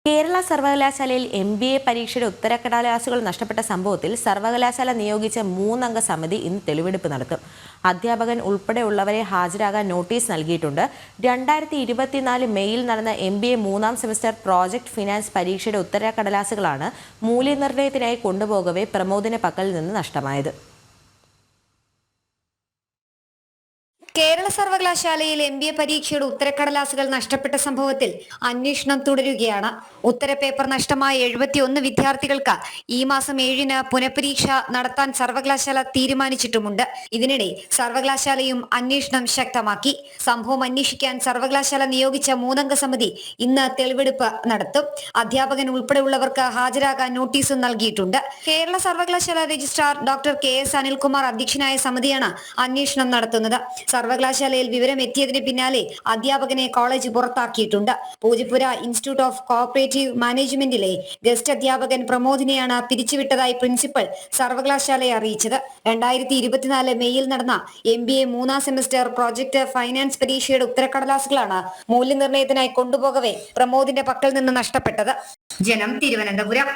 കേരള സർവകലാശാലയിൽ MBA പരീക്ഷയുടെ ഉത്തരക്കടലാസുകൾ നഷ്ടപ്പെട്ട സംഭവത്തിൽ സർവകലാശാല നിയോഗിച്ച 3-അംഗ സമിതി ഇന്ന് തെളിവെടുപ്പ് നടത്തും. അധ്യാപകൻ ഉൾപ്പെടെയുള്ളവരെ ഹാജരാകാൻ നോട്ടീസ് നൽകിയിട്ടുണ്ട്. 2024 മെയ്യിൽ നടന്ന MBA 3-ാം സെമസ്റ്റർ പ്രോജക്ട് ഫിനാൻസ് പരീക്ഷയുടെ ഉത്തരക്കടലാസുകളാണ് മൂല്യനിർണ്ണയത്തിനായി കൊണ്ടുപോകവെ പ്രമോദിന്റെ പക്കൽ നിന്ന് നഷ്ടമായത്. കേരള സർവകലാശാലയിൽ MBA പരീക്ഷയുടെ ഉത്തരക്കടലാസുകൾ നഷ്ടപ്പെട്ട സംഭവത്തിൽ അന്വേഷണം തുടരുകയാണ്. ഉത്തരപേപ്പർ നഷ്ടമായ 71 വിദ്യാർത്ഥികൾക്ക് ഈ മാസം 7-ന് പുനഃപരീക്ഷ നടത്താൻ സർവകലാശാല തീരുമാനിച്ചിട്ടുമുണ്ട്. ഇതിനിടെ സർവകലാശാലയും അന്വേഷണം ശക്തമാക്കി. സംഭവം അന്വേഷിക്കാൻ സർവകലാശാല നിയോഗിച്ച 3-അംഗ സമിതി ഇന്ന് തെളിവെടുപ്പ് നടത്തും. അധ്യാപകൻ ഉൾപ്പെടെയുള്ളവർക്ക് ഹാജരാകാൻ നോട്ടീസും നൽകിയിട്ടുണ്ട്. കേരള സർവകലാശാല രജിസ്ട്രാർ ഡോക്ടർ KS അനിൽകുമാർ അധ്യക്ഷനായ സമിതിയാണ് അന്വേഷണം നടത്തുന്നത്. സർവകലാശാലയിൽ വിവരം എത്തിയതിന് പിന്നാലെ അധ്യാപകനെ കോളേജ് പുറത്താക്കിയിട്ടുണ്ട്. പൂജപ്പുര ഇൻസ്റ്റിറ്റ്യൂട്ട് ഓഫ് കോഓപ്പറേറ്റീവ് മാനേജ്മെന്റിലെ ഗസ്റ്റ് അധ്യാപകൻ പ്രമോദിനെയാണ് പിരിച്ചുവിട്ടതായി പ്രിൻസിപ്പൽ സർവകലാശാലയെ അറിയിച്ചത്. 2024 മെയ്യിൽ നടന്ന MBA 3-ാം സെമസ്റ്റർ പ്രോജക്ട് ഫൈനാൻസ് പരീക്ഷയുടെ ഉത്തരക്കടലാസുകളാണ് മൂല്യനിർണ്ണയത്തിനായി കൊണ്ടുപോകവെ പ്രമോദിന്റെ പക്കൽ നിന്ന് നഷ്ടപ്പെട്ടത്. ജനം, തിരുവനന്തപുരം.